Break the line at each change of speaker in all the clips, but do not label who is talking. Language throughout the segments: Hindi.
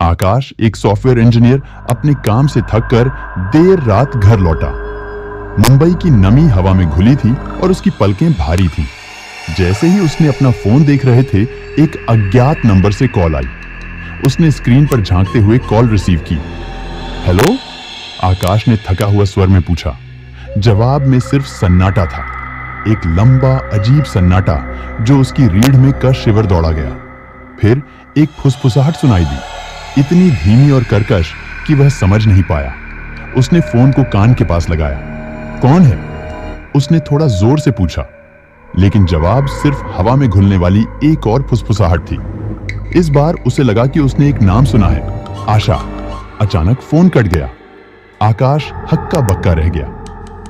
आकाश, एक सॉफ्टवेयर इंजीनियर, अपने काम से थककर देर रात घर लौटा। मुंबई की नमी हवा में घुली थी और उसकी पलकें भारी थीं। जैसे ही उसने अपना फोन देख रहे थे, एक अज्ञात नंबर से कॉल आई। उसने स्क्रीन पर झांकते हुए कॉल रिसीव की। हेलो? आकाश ने थका हुआ स्वर में पूछा। जवाब में सिर्फ सन्नाटा था, एक लंबा अजीब सन्नाटा जो उसकी रीढ़ में कस शिवर दौड़ा गया। फिर एक फुसफुसाहट सुनाई दी, इतनी धीमी और कर्कश कि वह समझ नहीं पाया। उसने फोन को कान के पास लगाया। कौन है? उसने थोड़ा जोर से पूछा, लेकिन जवाब सिर्फ हवा में घुलने वाली एक और फुसफुसाहट थी। इस बार उसे लगा कि उसने एक नाम सुना है, आशा। अचानक फोन कट गया। आकाश हक्का बक्का रह गया।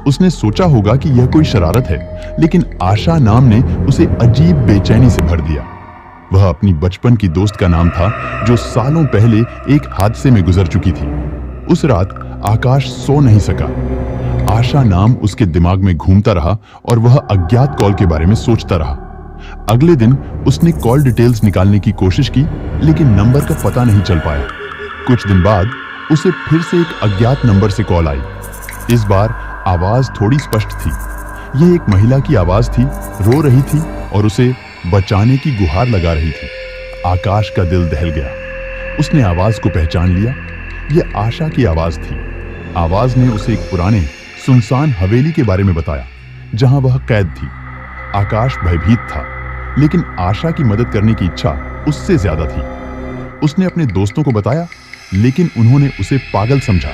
उसने सोचा होगा कि यह कोई शरारत है, लेकिन आशा नाम ने उसे अजीब बेचैनी से भर दिया। वह अपनी बचपन की दोस्त का नाम था, जो सालों पहले एक हादसे में गुजर चुकी थी। उस रात आकाश सो नहीं सका। आशा नाम उसके दिमाग में घूमता रहा और वह अज्ञात कॉल के बारे में सोचता रहा। अगले दिन उसने कॉल डिटेल्स निकालने की कोशिश की, लेकिन नंबर का पता नहीं चल पाया। कुछ दिन बाद उसे फिर से एक अज्ञात नंबर से कॉल आई। इस बार आवाज थोड़ी स्पष्ट थी। यह एक महिला की आवाज थी, रो रही थी और उसे बचाने की गुहार लगा रही थी। आकाश का दिल दहल गया। उसने आवाज को पहचान लिया। यह आशा की आवाज थी। आवाज ने उसे एक पुराने सुनसान हवेली के बारे में बताया, जहां वह कैद थी। आकाश भयभीत था, लेकिन आशा की मदद करने की इच्छा उससे ज्यादा थी। उसने अपने दोस्तों को बताया, लेकिन उन्होंने उसे पागल समझा।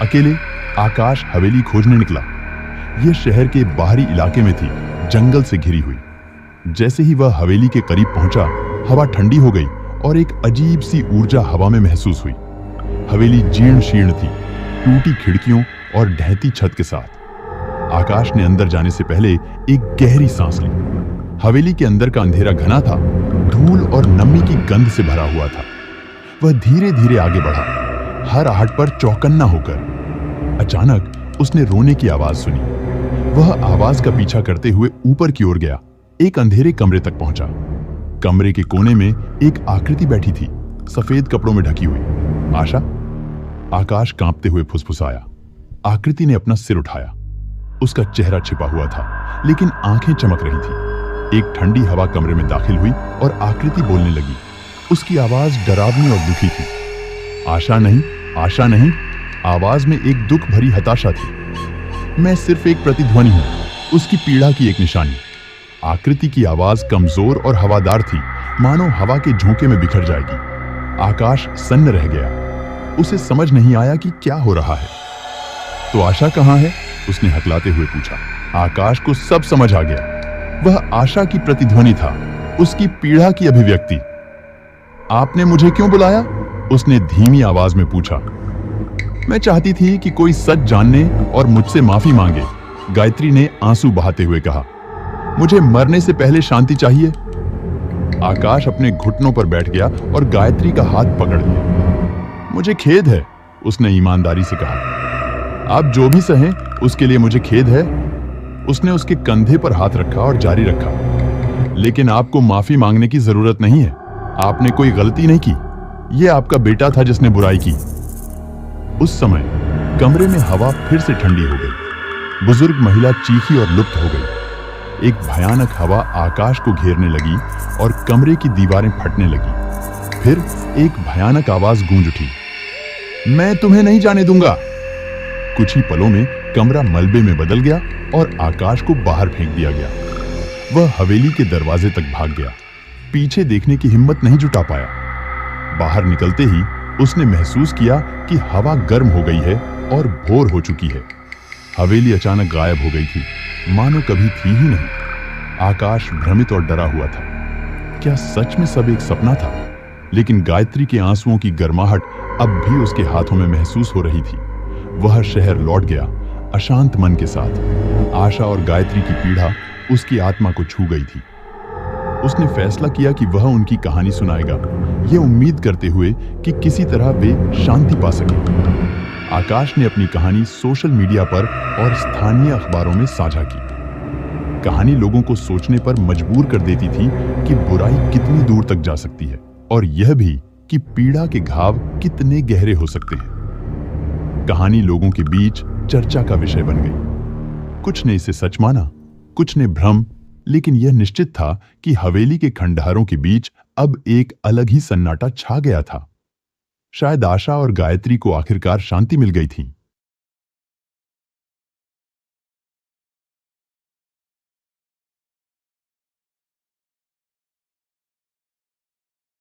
अकेले आकाश हवेली खोजने निकला। यह शहर के बाहरी इलाके में थी, जंगल से घिरी हुई। जैसे ही वह हवेली के करीब पहुंचा, हवा ठंडी हो गई और एक अजीब सी ऊर्जा हवा में महसूस हुई। हवेली जीर्ण शीर्ण थी, टूटी खिड़कियों और ढहती छत के साथ। आकाश ने अंदर जाने से पहले एक गहरी सांस ली। हवेली के अंदर का अंधेरा घना था, धूल और नमी की गंध से भरा हुआ था। वह धीरे धीरे आगे बढ़ा, हर आहट पर चौकन्ना होकर। अचानक उसने रोने की आवाज सुनी। वह आवाज का पीछा करते हुए ऊपर की ओर गया, एक अंधेरे कमरे तक पहुंचा। कमरे के कोने में एक आकृति बैठी थी, सफेद कपड़ों में ढकी हुई। आशा? आकाश कांपते हुए फुसफुसाया। आकृति ने अपना सिर उठाया। उसका चेहरा छिपा हुआ था, लेकिन आंखें चमक रही थी। एक ठंडी हवा कमरे में दाखिल हुई और आकृति बोलने लगी। उसकी आवाज डरावनी और दुखी थी। आशा नहीं, आशा नहीं। आवाज में एक दुख भरी हताशा थी। मैं सिर्फ एक प्रतिध्वनि हूं, उसकी पीड़ा की एक निशानी। आकृति की आवाज कमजोर और हवादार थी, मानो हवा के झोंके में बिखर जाएगी। आकाश सन्न रह गया। उसे समझ नहीं आया कि क्या हो रहा है। तो आशा कहां है? उसने हकलाते हुए पूछा। आकाश को सब समझ आ गया। वह आशा की प्रतिध्वनि था, उसकी पीड़ा की अभिव्यक्ति। आपने मुझे क्यों बुलाया? उसने धीमी आवाज में पूछा। मैं चाहती थी कि कोई सच जानने और मुझसे माफी मांगे, गायत्री ने आंसू बहाते हुए कहा। मुझे मरने से पहले शांति चाहिए। आकाश अपने घुटनों पर बैठ गया और गायत्री का हाथ पकड़ लिया। मुझे खेद है, उसने ईमानदारी से कहा। आप जो भी सहें, उसके लिए मुझे खेद है। उसने उसके कंधे पर हाथ रखा और जारी रखा। लेकिन आपको माफी मांगने की जरूरत नहीं है। आपने कोई गलती नहीं की। यह आपका बेटा था जिसने बुराई की। उस समय कमरे में हवा फिर से ठंडी हो गई। बुजुर्ग महिला चीखी और लुप्त हो गई। एक भयानक हवा आकाश को घेरने लगी और कमरे की दीवारें फटने लगी। फिर एक भयानक आवाज गूंज उठी। मैं तुम्हें नहीं जाने दूंगा। कुछ ही पलों में कमरा मलबे में बदल गया और आकाश को बाहर फेंक दिया गया। वह हवेली के दरवाजे तक भाग गया। पीछे देखने की हिम्मत नहीं जुटा पाया। बाहर निकलते ही उसने महसूस किया कि हवा गर्म हो गई है और भोर हो चुकी है। हवेली अचानक गायब हो गई थी, मानो कभी थी ही नहीं। आकाश भ्रमित और डरा हुआ था। क्या सच में सब एक सपना था? लेकिन गायत्री के आंसुओं की गर्माहट अब भी उसके हाथों में महसूस हो रही थी। वह शहर लौट गया, अशांत मन के साथ। आशा और गायत्री की पीड़ा उसकी आत्मा को छू गई थी। उसने फैसला किया कि वह उनकी कहानी सुनाएगा, यह उम्मीद करते हुए कि किसी तरह वे शांति पा सके। आकाश ने अपनी कहानी सोशल मीडिया पर और स्थानीय अखबारों में साझा की। कहानी लोगों को सोचने पर मजबूर कर देती थी कि बुराई कितनी दूर तक जा सकती है, और यह भी कि पीड़ा के घाव कितने गहरे हो सकते हैं। कहानी लोगों के बीच चर्चा का विषय बन गई। कुछ ने इसे सच माना, कुछ ने भ्रम, लेकिन यह निश्चित था कि हवेली के खंडहरों के बीच अब एक अलग ही सन्नाटा छा गया था। शायद आशा और गायत्री को आखिरकार शांति मिल गई थी।